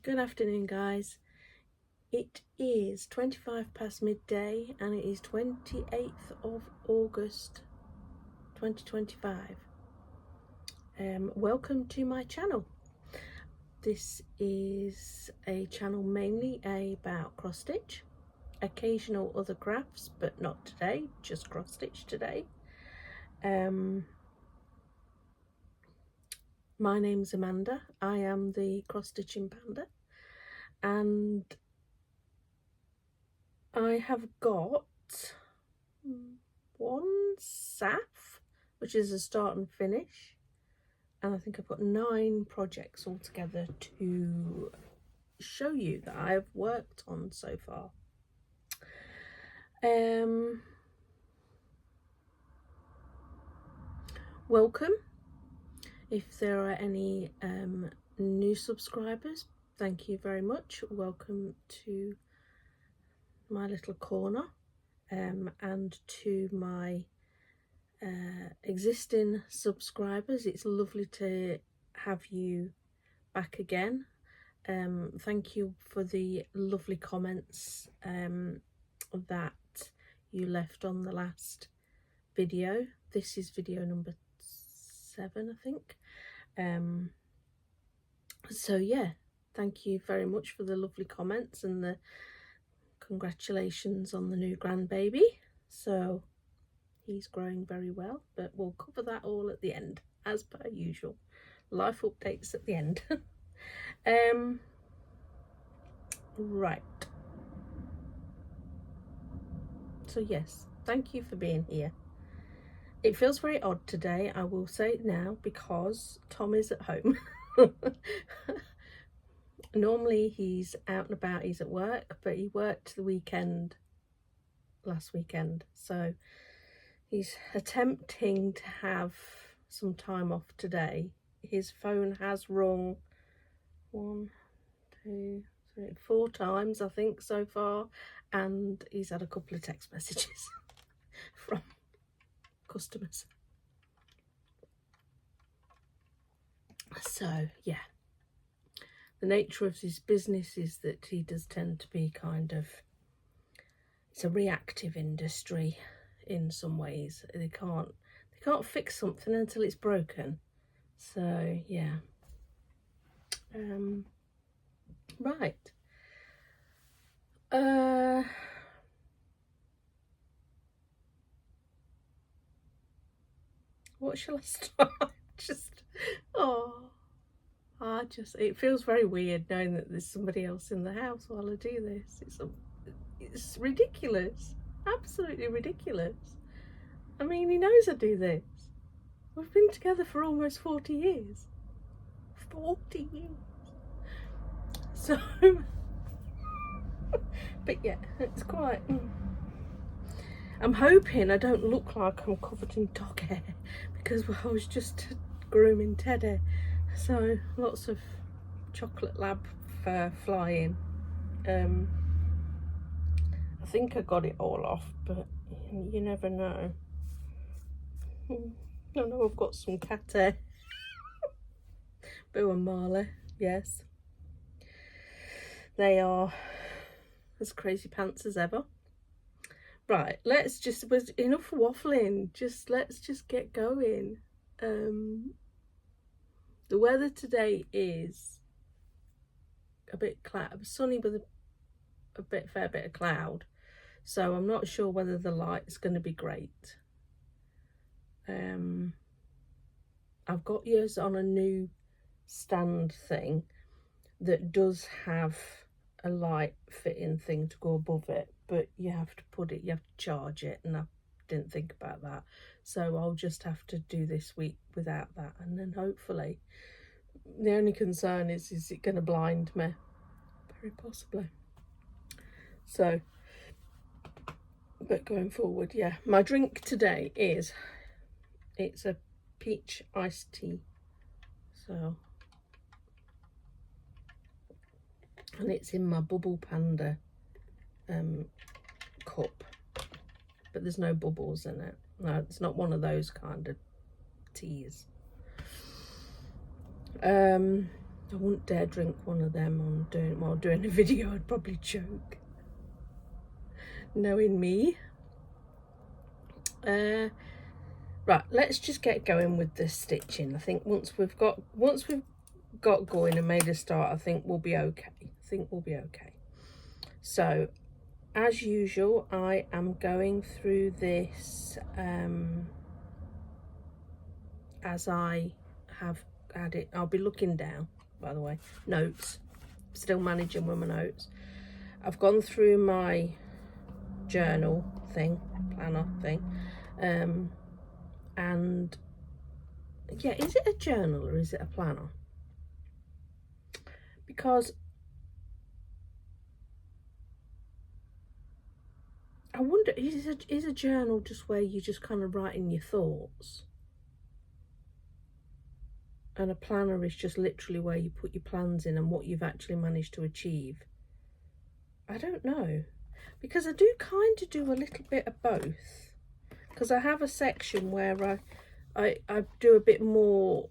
Good afternoon, guys. It is 25 past midday and it is 28th of August 2025. Welcome to my channel. This is a channel mainly about cross stitch, occasional other crafts, but not today, just cross stitch today. My name's Amanda. I am the cross stitching panda, and I have got one SAF, which is a start and finish, and I think I've got 9 projects altogether to show you that I have worked on so far. Welcome. If there are any new subscribers, thank you very much. Welcome to my little corner, and to my existing subscribers, it's lovely to have you back again. Thank you for the lovely comments that you left on the last video. This is video number 7, I think. So yeah, thank you very much for the lovely comments and the congratulations on the new grandbaby. So he's growing very well, but we'll cover that all at the end, as per usual. Life updates at the end. Right. So yes, thank you for being here. It feels very odd today, I will say it now, because Tom is at home. Normally he's out and about, he's at work, but he worked the weekend, last weekend, so he's attempting to have some time off today. His phone has rung 1, 2, 3, 4 times, I think, so far, and he's had a couple of text messages from customers. So yeah, the nature of his business is that he does tend to be kind of, it's a reactive industry in some ways. They can't fix something until it's broken. So yeah. Right. What shall I start? It feels very weird knowing that there's somebody else in the house while I do this. It's ridiculous, absolutely ridiculous. I mean, he knows I do this. We've been together for almost 40 years. 40 years. So, but yeah, it's quite... I'm hoping I don't look like I'm covered in dog hair, because I was just grooming Teddy. So lots of chocolate lab fur flying. I think I got it all off, but you never know. I know I've got some cat hair. Boo and Marley, yes. They are as crazy pants as ever. Right, was enough waffling. Let's just get going. The weather today is a bit sunny with a fair bit of cloud, so I'm not sure whether the light's going to be great. I've got yours on a new stand thing that does have a light fitting thing to go above it, but you have to charge it, and I didn't think about that, so I'll just have to do this week without that, and then hopefully, the only concern is it going to blind me? Very possibly. So, but going forward, yeah, my drink today it's a peach iced tea, so, and it's in my Bubble Panda cup, but there's no bubbles in it. No, it's not one of those kind of teas. I wouldn't dare drink one of them while doing a video. I'd probably choke, knowing me. Right, let's just get going with the stitching. I think once we've got going and made a start, I think we'll be okay. So as usual, I am going through this as I have had it. I'll be looking down, by the way, notes, still managing with my notes. I've gone through my journal thing, planner thing, and yeah, is it a journal or is it a planner? Because I wonder, is a journal just where you just kind of write in your thoughts? And a planner is just literally where you put your plans in and what you've actually managed to achieve. I don't know, because I do kind of do a little bit of both, because I have a section where I do a bit more.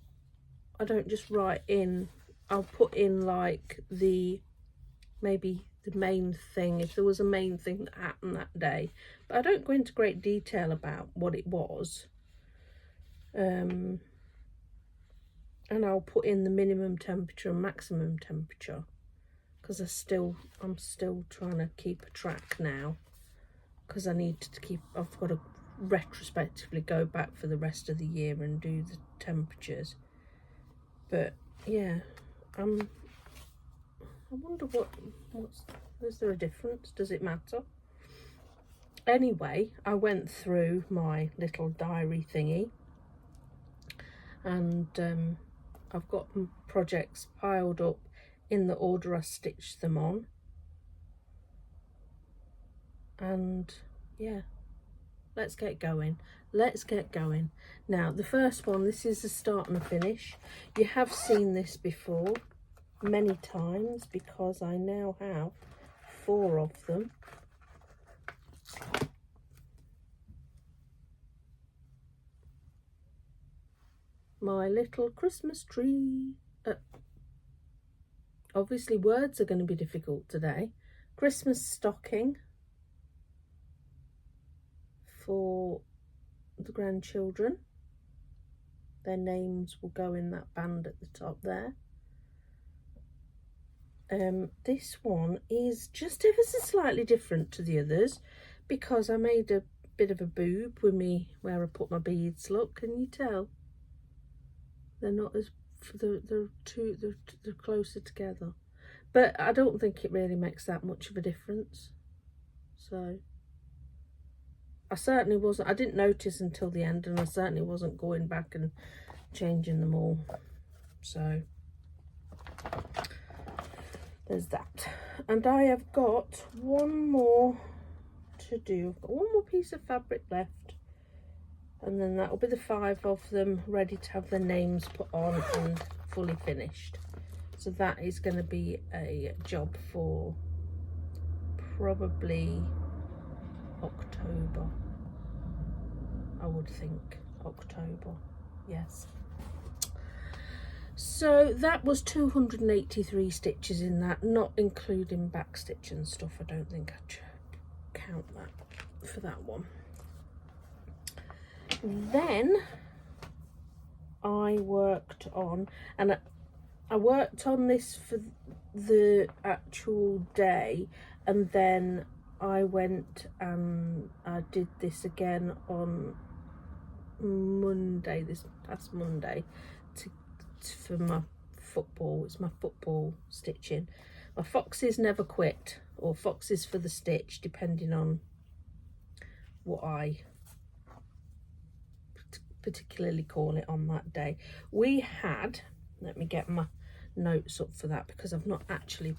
I don't just write in, I'll put in like maybe the main thing, if there was a main thing that happened that day, but I don't go into great detail about what it was. And I'll put in the minimum temperature and maximum temperature, because I'm still trying to keep a track now, because I need to keep, I've got to retrospectively go back for the rest of the year and do the temperatures. But yeah, I wonder is there a difference? Does it matter? Anyway, I went through my little diary thingy, and I've got projects piled up in the order I stitched them on. And yeah, let's get going. Now, the first one, this is a start and a finish. You have seen this before many times, because I now have 4 of them. My little Christmas tree. Obviously words are going to be difficult today. Christmas stocking for the grandchildren. Their names will go in that band at the top there. This one is just ever so slightly different to the others, because I made a bit of a boob with me where I put my beads. Look, can you tell? They're not as, they're closer together, but I don't think it really makes that much of a difference. So I didn't notice until the end, and I certainly wasn't going back and changing them all. So there's that. And I have got one more to do. I've got one more piece of fabric left, and then that'll be the 5 of them ready to have their names put on and fully finished. So that is going to be a job for probably October, I would think. October, yes. So that was 283 stitches in that, not including back stitch and stuff. I don't think I'd count that for that one. Then I worked on, and I worked on this for the actual day, and then I went and I did this again on Monday, this past Monday, for my football. It's my football stitching. My foxes never quit, or foxes for the stitch, depending on what I particularly call it on that day. We had, let me get my notes up for that, because I've not actually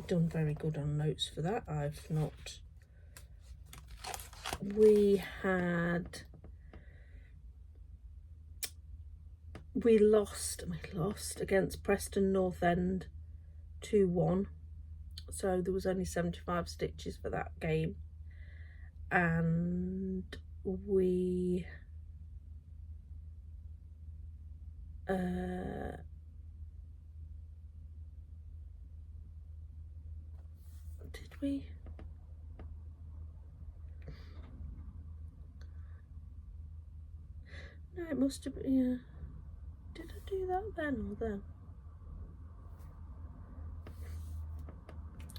done very good on notes for that. We lost against Preston North End 2-1, so there was only 75 stitches for that game, and we we? No, it must have been, yeah. Did I do that then or then?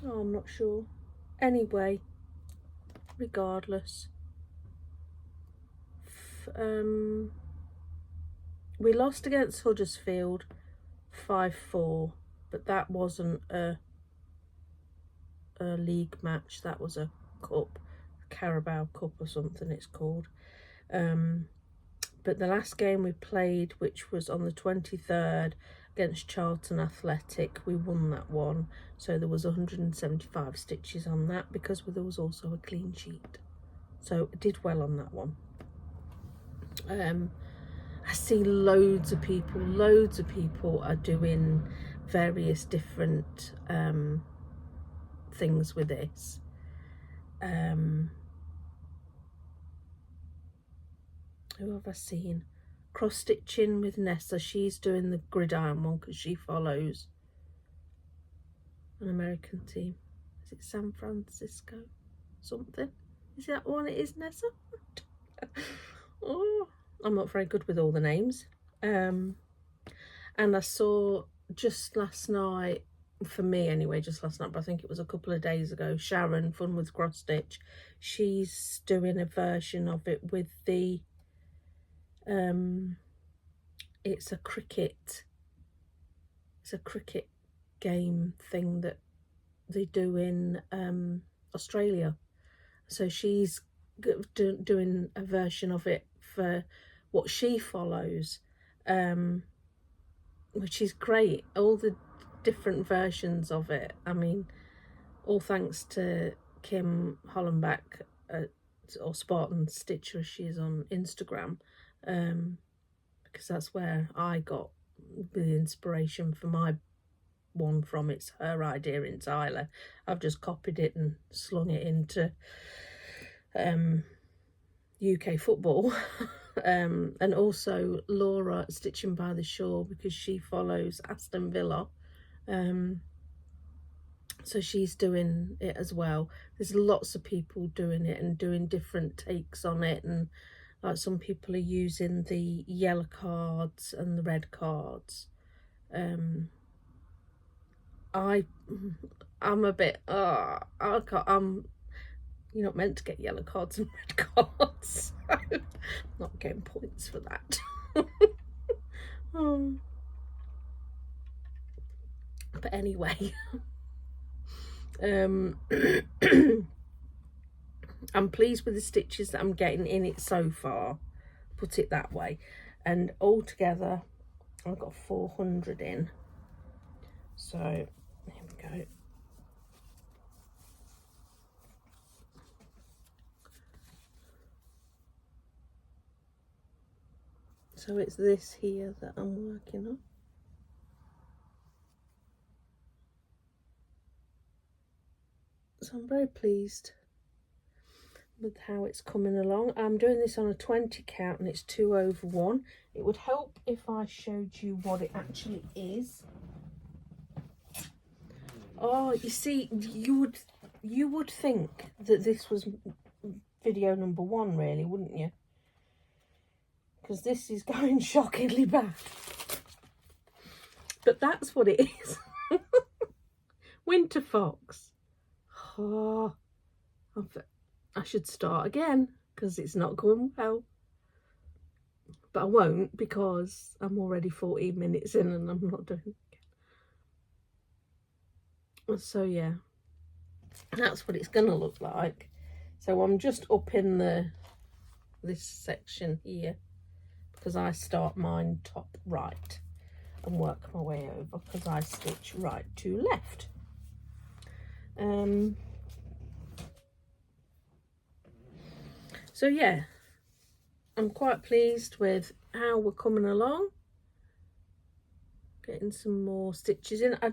Oh, I'm not sure. Anyway, regardless. We lost against Huddersfield 5-4, but that wasn't a league match. That was a cup, Carabao Cup or something it's called. But the last game we played, which was on the 23rd against Charlton Athletic, we won that one. So there was 175 stitches on that because there was also a clean sheet. So I did well on that one. I see loads of people are doing various different things with this. Who have I seen? Cross stitching with Nessa. She's doing the gridiron one because she follows an American team. Is it San Francisco something? Is that one it is, Nessa? Oh, I'm not very good with all the names. And I saw just last night, for me anyway, just last night, but I think it was a couple of days ago, Sharon, Fun with Cross Stitch, she's doing a version of it with the it's a cricket game thing that they do in Australia. So she's doing a version of it for what she follows, which is great. All the different versions of it. I mean, all thanks to Kim Hollenbach, or Spartan Stitcher, she's on Instagram, because that's where I got the inspiration for my one from. It's her idea entirely. I've just copied it and slung it into UK football. And also Laura Stitching by the Shore, because she follows Aston Villa, so she's doing it as well. There's lots of people doing it and doing different takes on it, and like some people are using the yellow cards and the red cards. I'm a bit you're not meant to get yellow cards and red cards, so I'm not getting points for that. But anyway, I'm pleased with the stitches that I'm getting in it so far, put it that way. And altogether I've got 400 in, so here we go. So it's this here that I'm working on. So I'm very pleased with how it's coming along. I'm doing this on a 20 count and it's 2/1. It would help if I showed you what it actually is. Oh, you see, you would think that this was video number 1, really, wouldn't you? Because this is going shockingly bad. But that's what it is. Winter Fox. Oh, I should start again because it's not going well. But I won't, because I'm already 14 minutes in and I'm not doing it again. So yeah, that's what it's gonna look like. So I'm just up in this section here, because I start mine top right and work my way over, because I stitch right to left. So yeah, I'm quite pleased with how we're coming along. Getting some more stitches in. I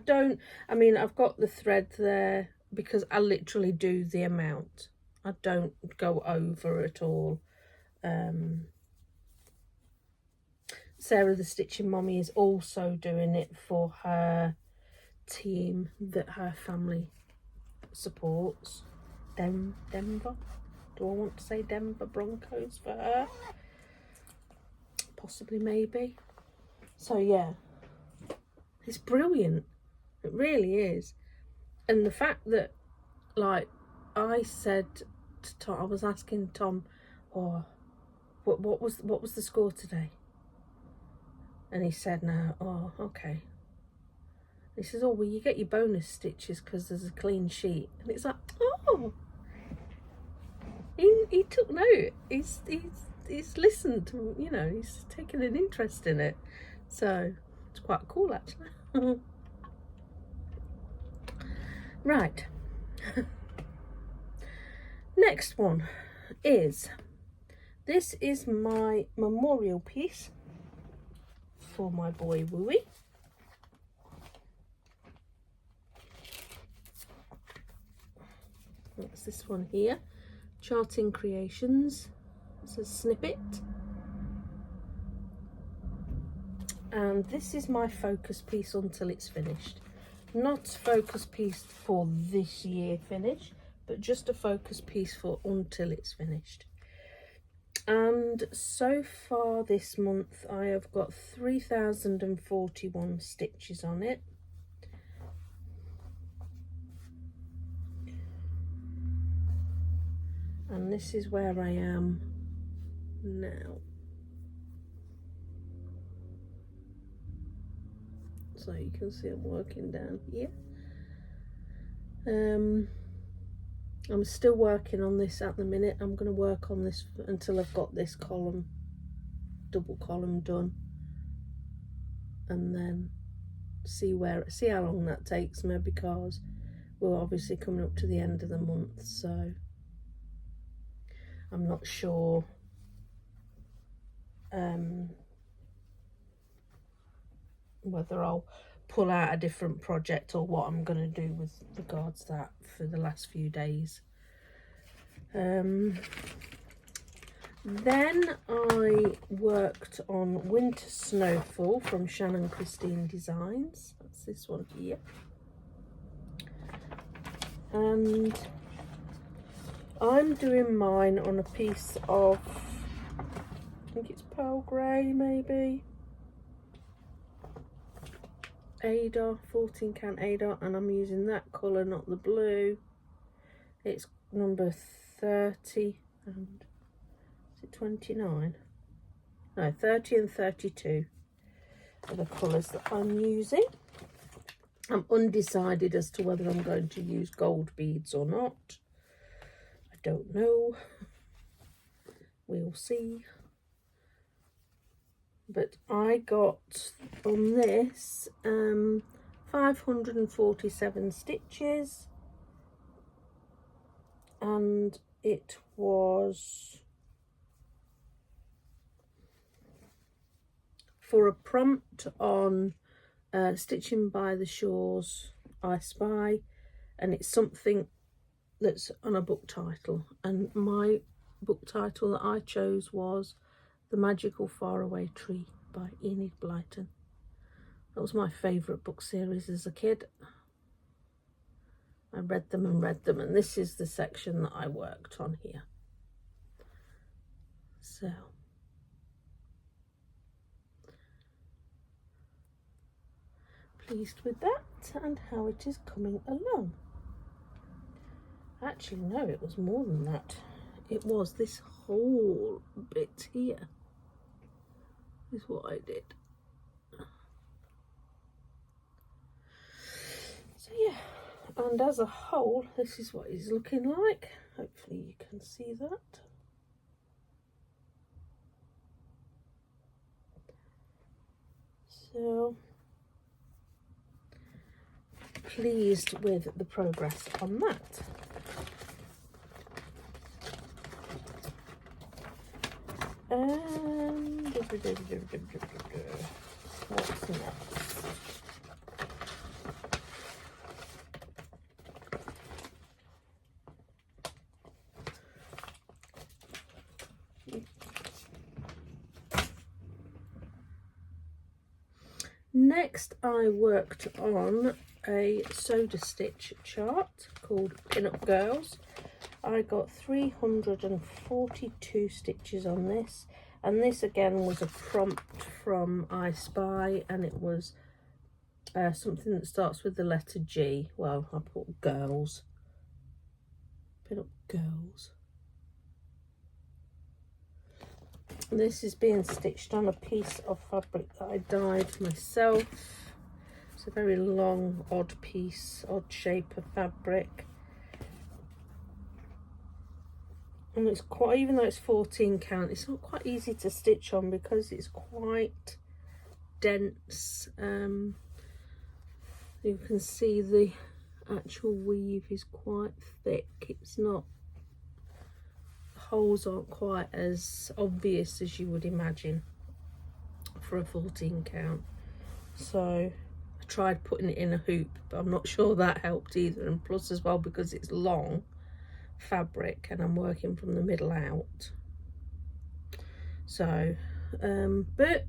mean, I've got the thread there because I literally do the amount. I don't go over at all. Sarah the Stitching Mommy is also doing it for her team that her family supports Denver. Do I want to say Denver Broncos for her? Possibly, maybe. So yeah, it's brilliant. It really is. And the fact that, like, I said to Tom, I was asking Tom, oh, what was the score today? And he said, no. Oh, okay. He says, oh, well, you get your bonus stitches because there's a clean sheet. And it's like, oh, he took note. He's listened to, you know, he's taken an interest in it. So it's quite cool, actually. Right. Next one is, this is my memorial piece for my boy Wooey. That's this one here, Charting Creations. It's a snippet. And this is my focus piece until it's finished. Not focus piece for this year finish, but just a focus piece for until it's finished. And so far this month I have got 3,041 stitches on it. And this is where I am now. So you can see I'm working down here. I'm still working on this at the minute. I'm going to work on this until I've got this column, double column done, and then see how long that takes me, because we're obviously coming up to the end of the month, so I'm not sure whether I'll pull out a different project or what I'm going to do with regards to that for the last few days. Then I worked on Winter Snowfall from Shannon Christine Designs. That's this one here. And I'm doing mine on a piece of, I think it's pearl grey maybe, Ada, 14 count Ada, and I'm using that colour, not the blue. It's number 30 and is it 29? No, 30 and 32 are the colours that I'm using. I'm undecided as to whether I'm going to use gold beads or not. I don't know. We'll see. But I got on this 547 stitches, and it was for a prompt on Stitching by the Shores I Spy, and it's something that's on a book title, and my book title that I chose was The Magical Faraway Tree by Enid Blyton. That was my favourite book series as a kid. I read them, and this is the section that I worked on here. So pleased with that and how it is coming along. Actually, no, it was more than that. It was this whole bit here is what I did. So yeah, and as a whole, this is what it's looking like. Hopefully you can see that. So pleased with the progress on that. What's next? Next I worked on a soda stitch chart called Pin Up Girls. I got 342 stitches on this, and this again was a prompt from I Spy, and it was something that starts with the letter G. Well, I put girls. Pin Up Girls. This is being stitched on a piece of fabric that I dyed myself. It's a very long, odd piece, odd shape of fabric. And it's quite, even though it's 14 count, it's not quite easy to stitch on because it's quite dense. You can see the actual weave is quite thick. It's not, the holes aren't quite as obvious as you would imagine for a 14 count. So I tried putting it in a hoop, but I'm not sure that helped either. And plus as well, because it's long fabric and I'm working from the middle out. So but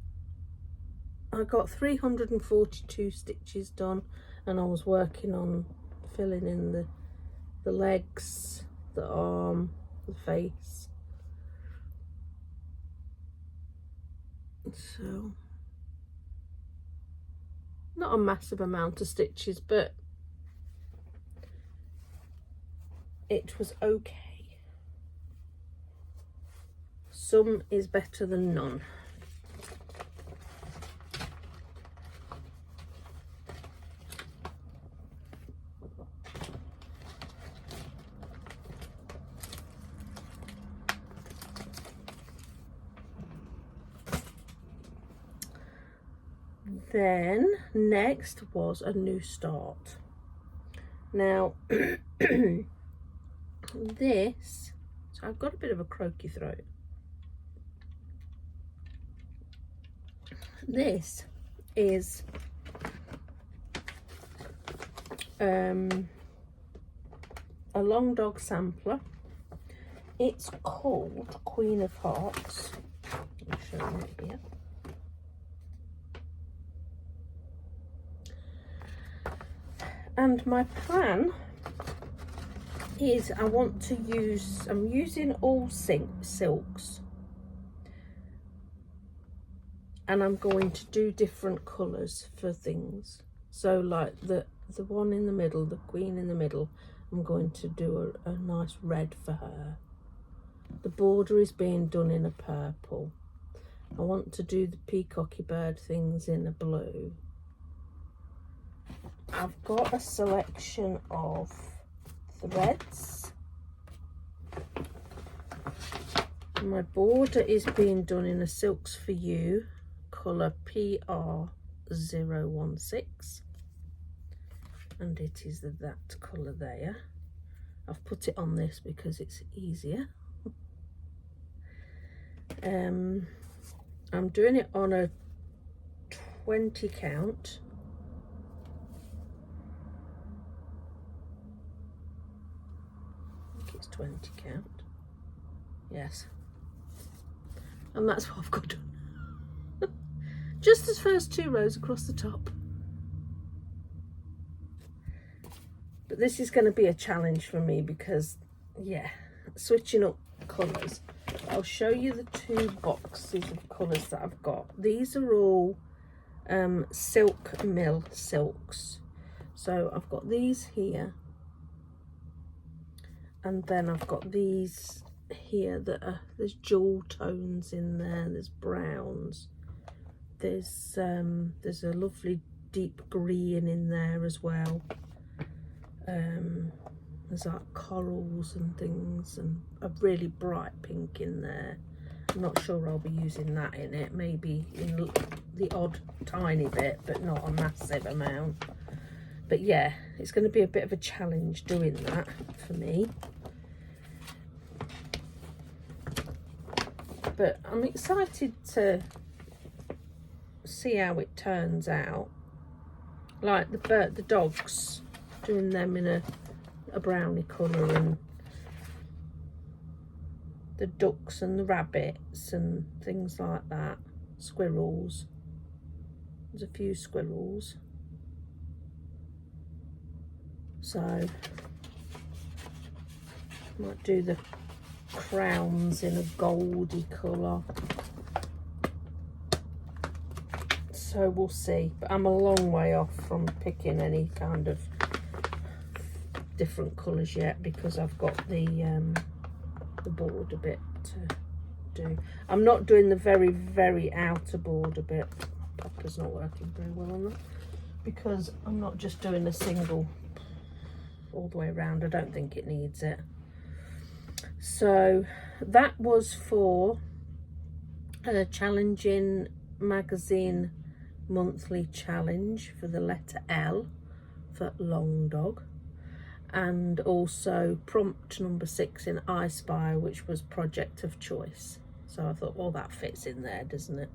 I got 342 stitches done, and I was working on filling in the legs, the arm, the face. So not a massive amount of stitches, but it was okay. Some is better than none. Then next was a new start. Now this, so I've got a bit of a croaky throat. This is a long dog sampler. It's called Queen of Hearts. I'll show you it here. And my plan is I want to use, I'm using all silks, and I'm going to do different colours for things. So like the one in the middle, the queen in the middle, I'm going to do a nice red for her. The border is being done in a purple. I want to do the peacocky bird things in a blue. I've got a selection of threads. My border is being done in a Silks for You colour PR016, and it is that colour there. I've put it on this because it's easier. I'm doing it on a 20 count. I think it's 20 count. Yes. And that's what I've got done. Just as first 2 rows across the top. But this is going to be a challenge for me because, yeah, switching up colours. I'll show you the 2 boxes of colours that I've got. These are all Silk Mill silks. So I've got these here, and then I've got these here that are, there's jewel tones in there, there's browns, there's a lovely deep green in there as well. There's like corals and things, and a really bright pink in there. I'm not sure I'll be using that in it, maybe in the odd tiny bit, but not a massive amount. But yeah, it's going to be a bit of a challenge doing that for me. But I'm excited to see how it turns out. Like the dogs, doing them in a brownie colour, and the ducks and the rabbits and things like that, squirrels. There's a few squirrels. So might do the crowns in a goldy colour. So we'll see. But I'm a long way off from picking any kind of different colours yet, because I've got the border bit to do. I'm not doing the very outer border bit. Papa's not working very well on that, because I'm not just doing a single all the way around. I don't think it needs it. So that was for a challenging magazine monthly challenge for the letter L for long dog, and also prompt number 6 in I Spy, which was project of choice. So I thought, well, that fits in there, doesn't it?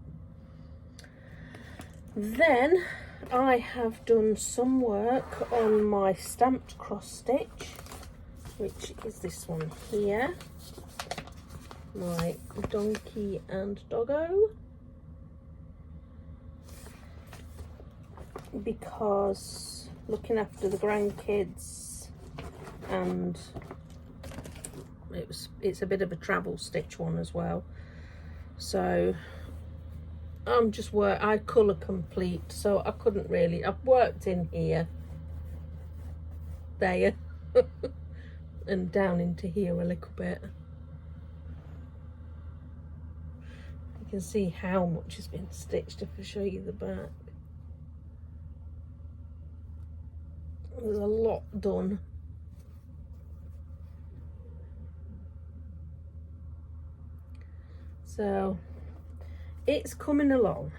Then I have done some work on my stamped cross stitch, which is this one here, my donkey and doggo, because looking after the grandkids, and it's a bit of a travel stitch one as well. So I'm just I colour complete, so I couldn't really. I've worked in here, there, and down into here a little bit. You can see how much has been stitched if I show you the back. There's a lot done. So it's coming along.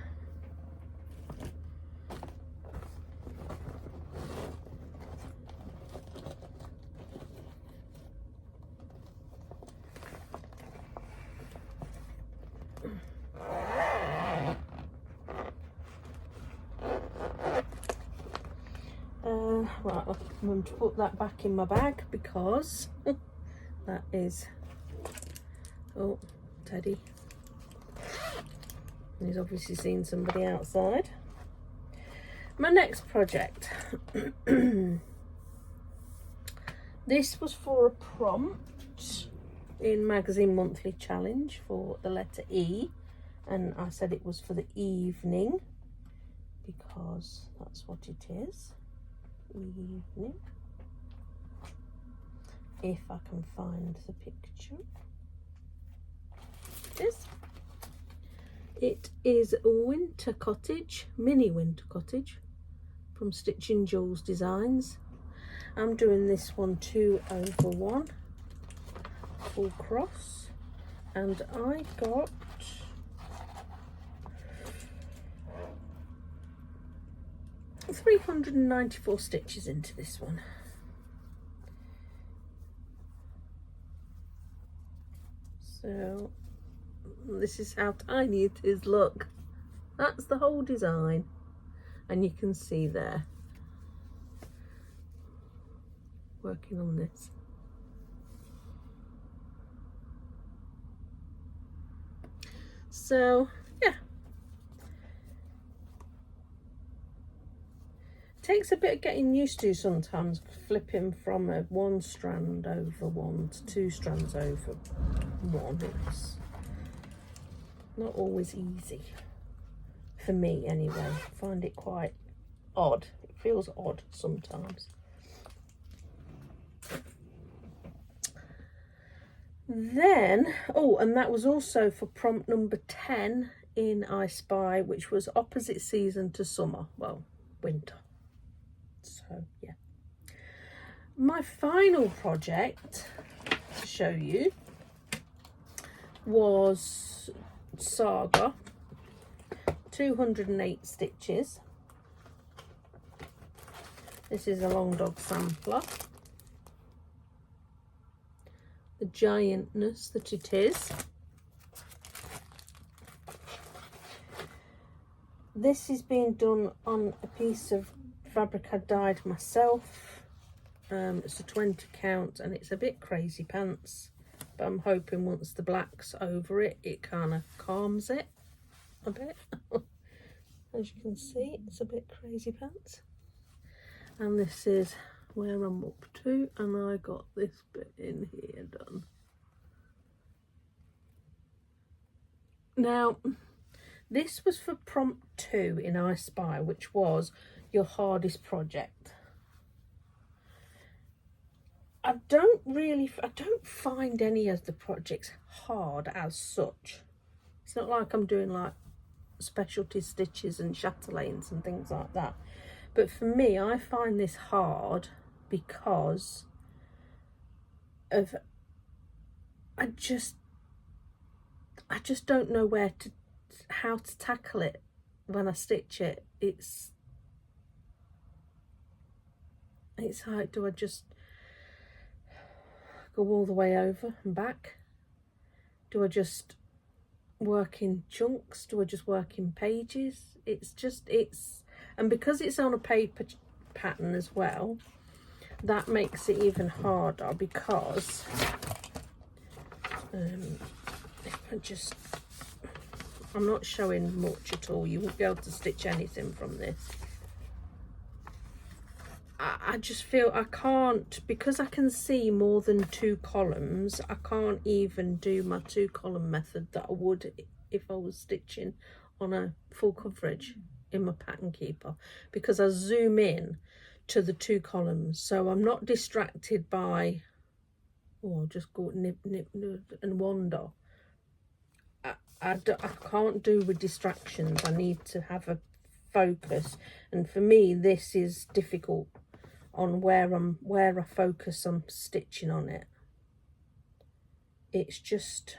Right, I'm going to put that back in my bag, because that is, oh, Teddy. He's obviously seen somebody outside. My next project. This was for a prompt in Magazine Monthly Challenge for the letter E, and I said it was for the evening, because that's what it is. Evening. If I can find the picture. It is Winter Cottage, mini Winter Cottage, from Stitching Jules Designs. I'm doing this one 2/1 full cross, and I got 394 stitches into this one. So this is how tiny it is. Look, that's the whole design, and you can see there working on this. So yeah, takes a bit of getting used to sometimes, flipping from a one strand over one to 2 strands over one. It's not always easy for me anyway. I find it quite odd. It feels odd sometimes. Then, oh, and that was also for prompt number 10 in I Spy, which was opposite season to summer, well, winter. So yeah, my final project to show you was Saga, 208 stitches. This is a long dog sampler, the giantness that it is. This is being done on a piece of fabric I dyed myself. It's a 20 count, and it's a bit crazy pants, but I'm hoping once the black's over it, it kind of calms it a bit. As you can see, it's a bit crazy pants. And this is where I'm up to, and I got this bit in here done. Now, this was for prompt 2 in I Spy, which was your hardest project. I don't find any of the projects hard as such. It's not like I'm doing like specialty stitches and chatelaines and things like that. But for me, I find this hard because of I just don't know how to tackle it when I stitch it. It's like, do I just go all the way over and back? Do I just work in chunks? Do I just work in pages? And because it's on a paper pattern as well, that makes it even harder, because I'm not showing much at all. You won't be able to stitch anything from this. I just feel I can't, because I can see more than 2 columns, I can't even do my 2 column method that I would if I was stitching on a full coverage in my pattern keeper, because I zoom in to the 2 columns, so I'm not distracted by, oh, I'll just go nip and wander. I can't do with distractions. I need to have a focus, and for me this is difficult on where I focus on stitching on it. It's just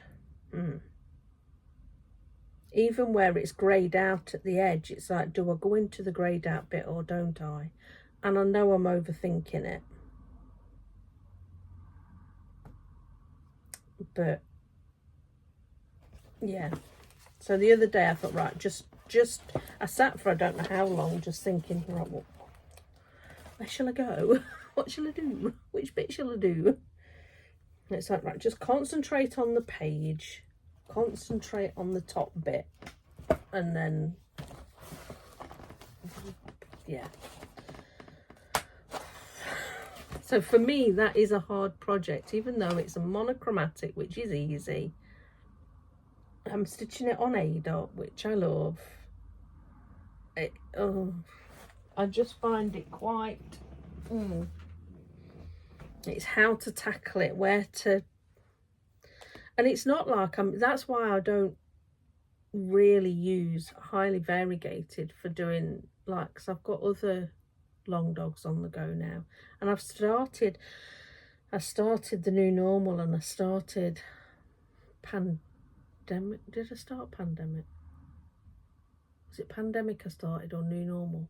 even where it's greyed out at the edge, it's like, do I go into the greyed out bit or don't I? And I know I'm overthinking it, but yeah. So the other day I thought, right, just I sat for I don't know how long just thinking, right, well, where shall I go? What shall I do? Which bit shall I do? And it's like, right, just concentrate on the page, concentrate on the top bit, and then, yeah. So for me, that is a hard project, even though it's a monochromatic, which is easy. I'm stitching it on A dot, which I love. I just find it quite, it's how to tackle it, where to, and it's not like that's why I don't really use highly variegated for doing, like, because I've got other long dogs on the go now, and I started the new normal, and I started pandemic. Did I start pandemic? Was it pandemic I started, or new normal?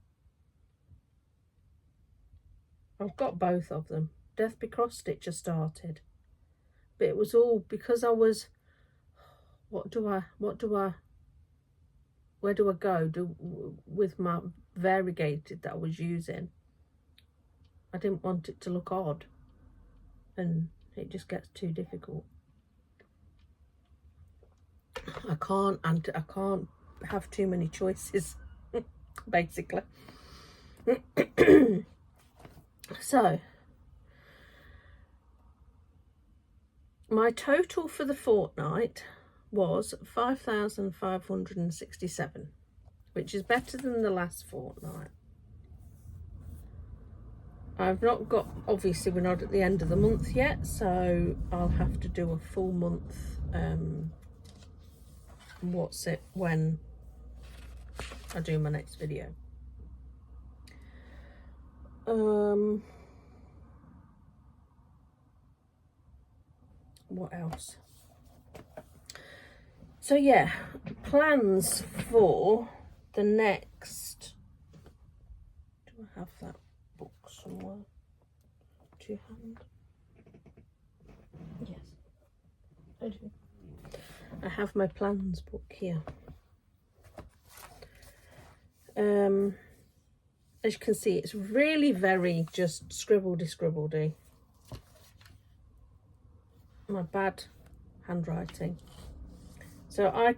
I've got both of them. Death Be Cross Stitch I started, but it was all because I was, where do I go with my variegated that I was using? I didn't want it to look odd, and it just gets too difficult. I can't have too many choices, basically. So my total for the fortnight was 5,567, which is better than the last fortnight. I've not got, obviously we're not at the end of the month yet, so I'll have to do a full month when I do my next video. What else? So yeah, plans for the next, do I have that book somewhere to hand? Yes, I do. I have my plans book here. As you can see, it's really very just scribbledy. My bad handwriting. So I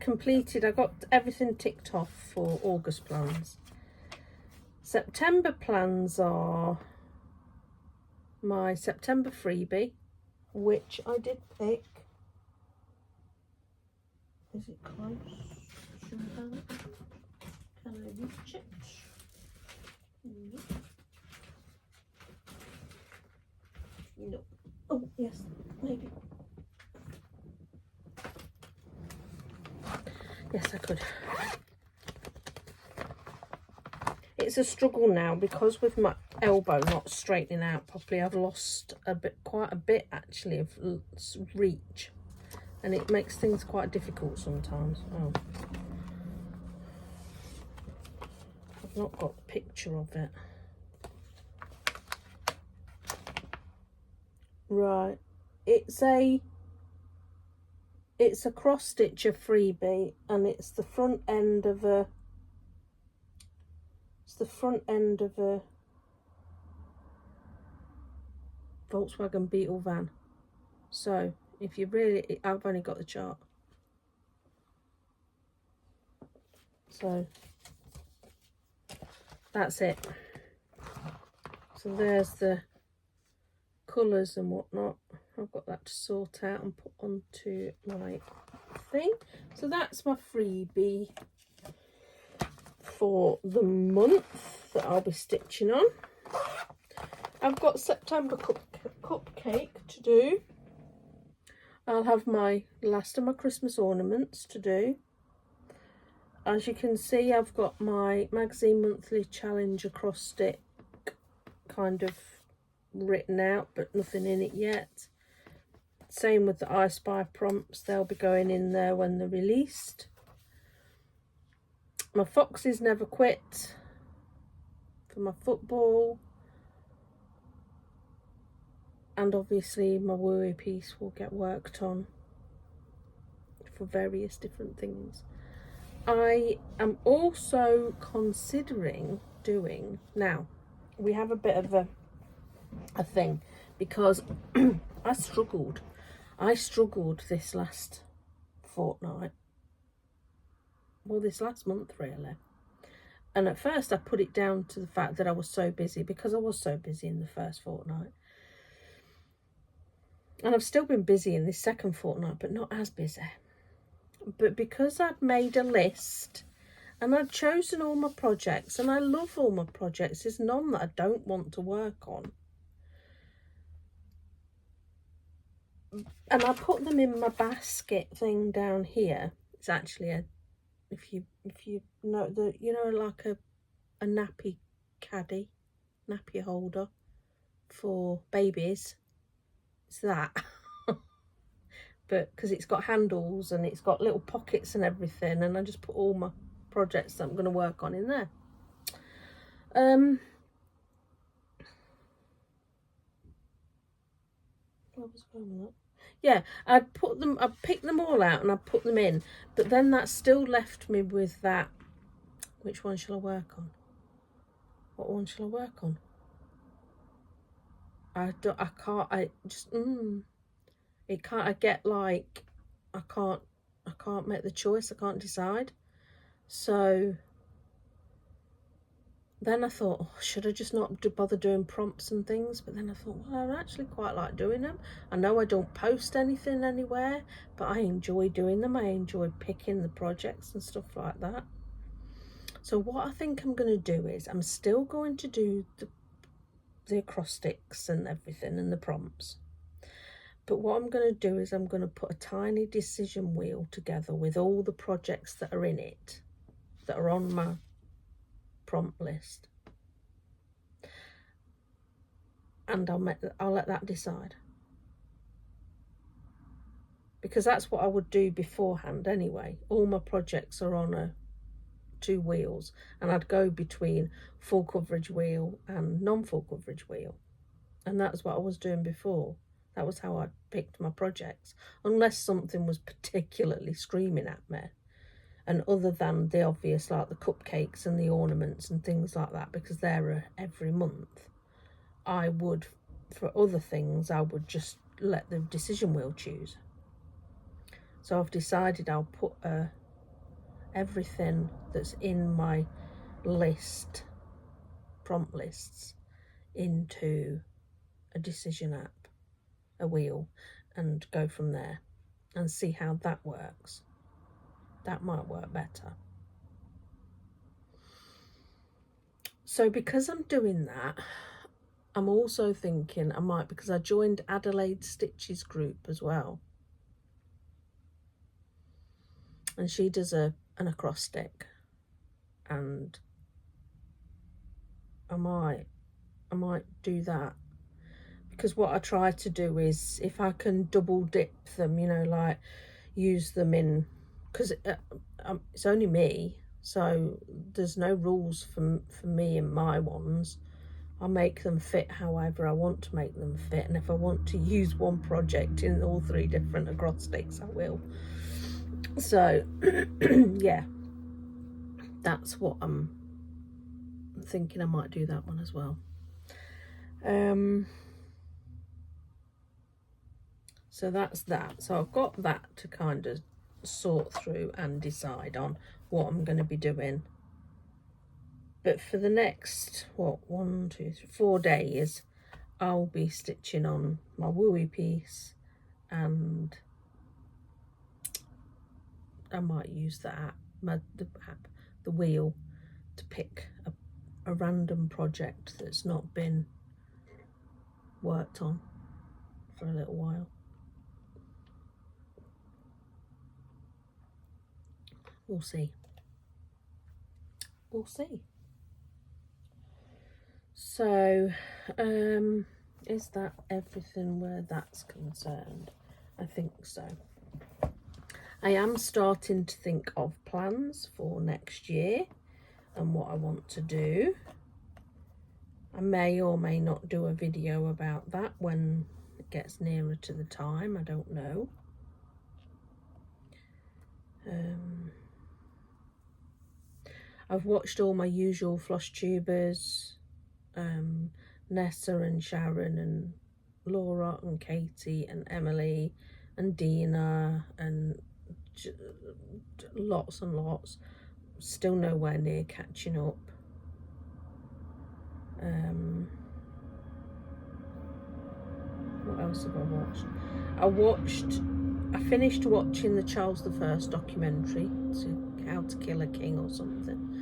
got everything ticked off for August plans. September plans are my September freebie, which I did pick. Is it close? Can I reach it? No. Oh, yes, maybe. Yes, I could. It's a struggle now because with my elbow not straightening out properly, I've lost quite a bit actually of reach, and it makes things quite difficult sometimes. Oh, I've not got a picture of it. Right, it's a cross stitcher freebie, and it's the front end of a Volkswagen Beetle van. So if you really, I've only got the chart. So that's it. So there's the colours and whatnot. I've got that to sort out and put onto my thing. So that's my freebie for the month that I'll be stitching on. I've got September cupcake to do. I'll have my last of my Christmas ornaments to do. As you can see, I've got my magazine monthly challenge acrostic kind of written out, but nothing in it yet. Same with the I Spy prompts, they'll be going in there when they're released. My Foxes Never Quit for my football, and obviously my Wooey piece will get worked on for various different things. I am also considering doing, now we have a bit of a thing because I struggled this last fortnight, well, this last month really. And at first I put it down to the fact that I was so busy, because I was so busy in the first fortnight. And I've still been busy in this second fortnight, but not as busy. But because I'd made a list and I'd chosen all my projects, and I love all my projects, there's none that I don't want to work on. And I put them in my basket thing down here. It's actually a, if you know, like a nappy caddy, nappy holder for babies. It's that. But because it's got handles and it's got little pockets and everything, and I just put all my projects that I'm going to work on in there. Where was I going with that? Yeah, I picked them all out and I put them in, but then that still left me with that, which one shall I work on? What one shall I work on? I can't make the choice, I can't decide. So then I thought, oh, should I just not bother doing prompts and things? But then I thought, well, I actually quite like doing them. I know I don't post anything anywhere, but I enjoy doing them. I enjoy picking the projects and stuff like that. So what I think I'm going to do is I'm still going to do the acrostics and everything and the prompts. But what I'm going to do is I'm going to put a tiny decision wheel together with all the projects that are in it, that are on my prompt list, and I'll let that decide, because that's what I would do beforehand anyway. All my projects are on two wheels, and I'd go between full coverage wheel and non-full coverage wheel, and that's what I was doing before. That was how I picked my projects, unless something was particularly screaming at me. And other than the obvious, like the cupcakes and the ornaments and things like that, because they're every month, I would, for other things, I would just let the decision wheel choose. So I've decided I'll put everything that's in my list, prompt lists, into a decision app, a wheel, and go from there and see how that works. That might work better. So because I'm doing that, I'm also thinking I might, because I joined Adelaide Stitches group as well, and she does an acrostic, and I might do that, because what I try to do is, if I can double dip them, you know, like use them in, because it's only me, so there's no rules for me and my ones. I make them fit however I want to make them fit, and if I want to use one project in all 3 different acrostics, I will. So yeah, that's what I'm thinking. I might do that one as well. So that's that. So I've got that to kind of sort through and decide on what I'm going to be doing. But for the next, what, 1, 2, 3, 4 days, I'll be stitching on my wooey piece, and I might use the wheel, to pick a random project that's not been worked on for a little while. We'll see. We'll see. So, is that everything where that's concerned? I think so. I am starting to think of plans for next year and what I want to do. I may or may not do a video about that when it gets nearer to the time. I don't know. I've watched all my usual Flosstubers, Nessa and Sharon and Laura and Katie and Emily and Dina, and lots and lots. Still nowhere near catching up. What else have I watched? I finished watching the Charles I documentary, How to Kill a King or something.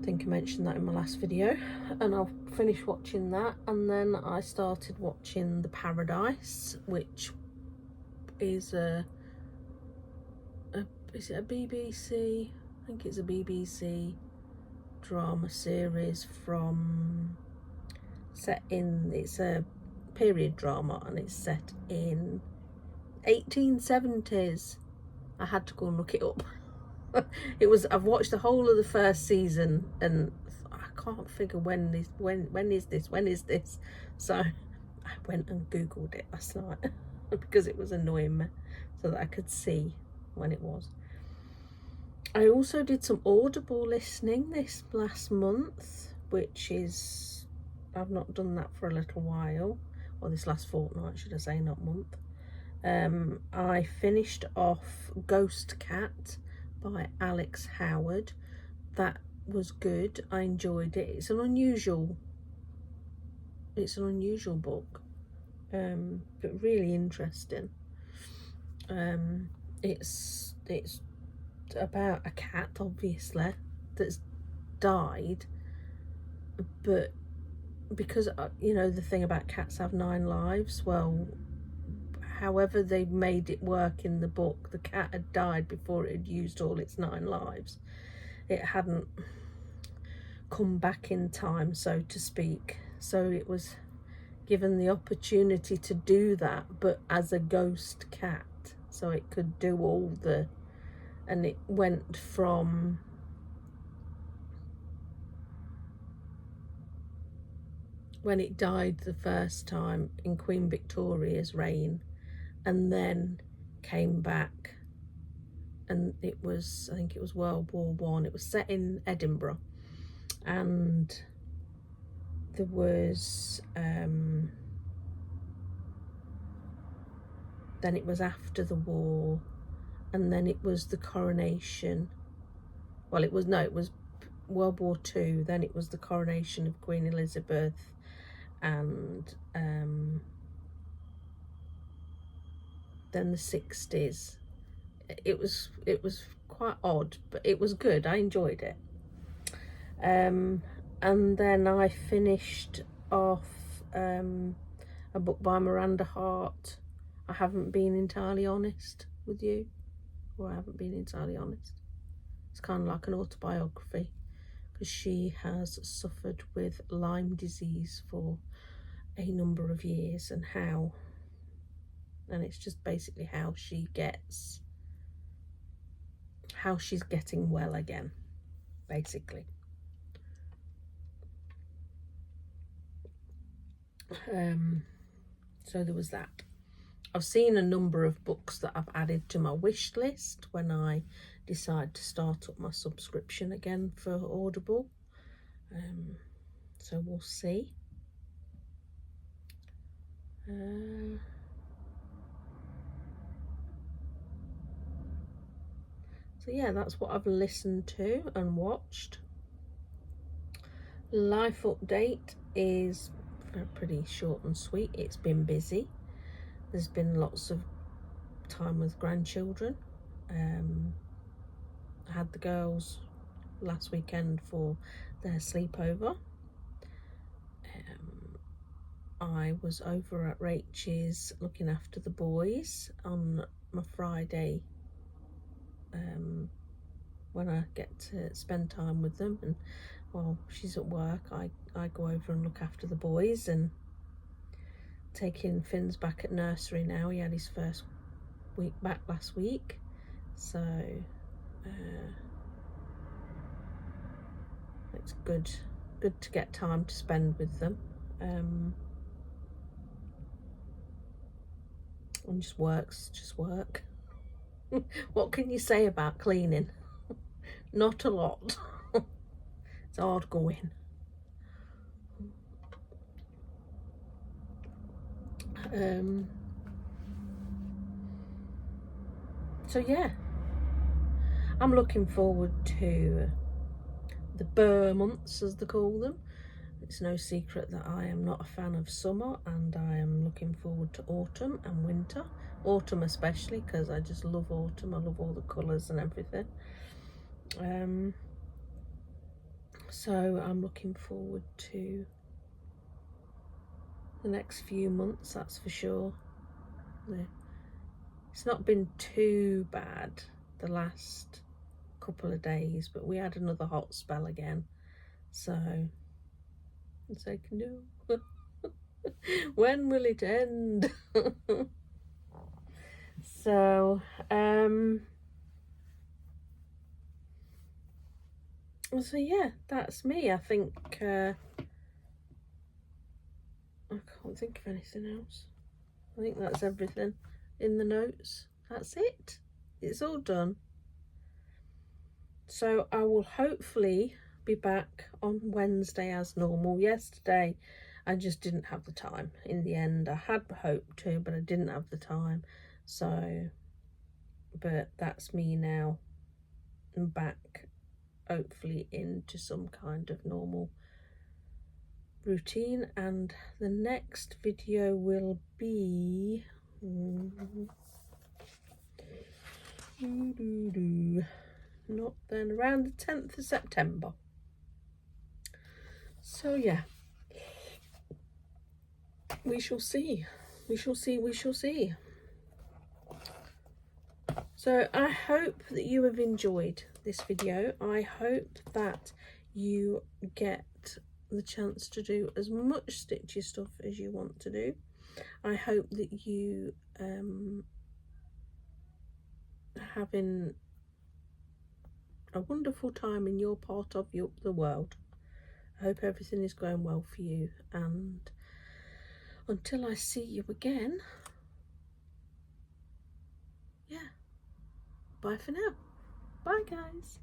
I think I mentioned that in my last video, and I'll finish watching that, and then I started watching The Paradise, which is is it a BBC? I think it's a BBC drama series it's a period drama, and it's set in 1870s. I had to go and look it up. I've watched the whole of the first season, and I can't figure when is this. So I went and googled it last night because it was annoying me, so that I could see when it was. I also did some Audible listening this last month, which is, I've not done that for a little while, or this last fortnight should I say, not month. I finished off Ghost Cat by Alex Howard. That was good. I enjoyed it. It's an unusual book, but really interesting. It's about a cat, obviously, that's died, but because the thing about cats have 9 lives, well, however they made it work in the book, the cat had died before it had used all its 9 lives. It hadn't come back in time, so to speak, so it was given the opportunity to do that, but as a ghost cat, so it could do all the, and it went from when it died the first time in Queen Victoria's reign, and then came back, and it was, I think it was World War One. It was set in Edinburgh, and there was then it was after the war, and then it was the coronation. Well, it was World War II, then it was the coronation of Queen Elizabeth, and then the 60s. It was quite odd, but it was good. I enjoyed it. And then I finished off a book by Miranda Hart. I haven't been entirely honest with you, or I haven't been entirely honest. It's kind of like an autobiography, because she has suffered with Lyme disease for a number of years, and it's just basically how she's getting well again, basically. So there was that. I've seen a number of books that I've added to my wish list when I decide to start up my subscription again for Audible. So we'll see. So yeah, that's what I've listened to and watched. Life update is pretty short and sweet. It's been busy. There's been lots of time with grandchildren. I had the girls last weekend for their sleepover. I was over at Rachel's looking after the boys on my Friday, when I get to spend time with them, and while she's at work I go over and look after the boys, and taking Finn's back at nursery now. He had his first week back last week, so it's good to get time to spend with them, and just work. What can you say about cleaning? Not a lot. It's hard going. So yeah, I'm looking forward to the Burr months, as they call them. It's no secret that I am not a fan of summer, and I am looking forward to autumn and winter. Autumn especially, because I just love autumn. I love all the colours and everything. So I'm looking forward to the next few months, that's for sure. It's not been too bad the last couple of days, but we had another hot spell again, so it's like, no. When will it end? So so yeah, that's me. I think I can't think of anything else. I think that's everything in the notes. That's it. It's all done. So I will hopefully be back on Wednesday as normal. Yesterday I just didn't have the time. In the end, I had hoped to, but I didn't have the time. So, but that's me now. I'm back, hopefully, into some kind of normal routine, and the next video will be not then, around the 10th of September. So yeah, we shall see. So I hope that you have enjoyed this video. I hope that you get the chance to do as much stitchy stuff as you want to do. I hope that you having a wonderful time in your part of the world. I hope everything is going well for you, and until I see you again, yeah, bye for now. Bye guys.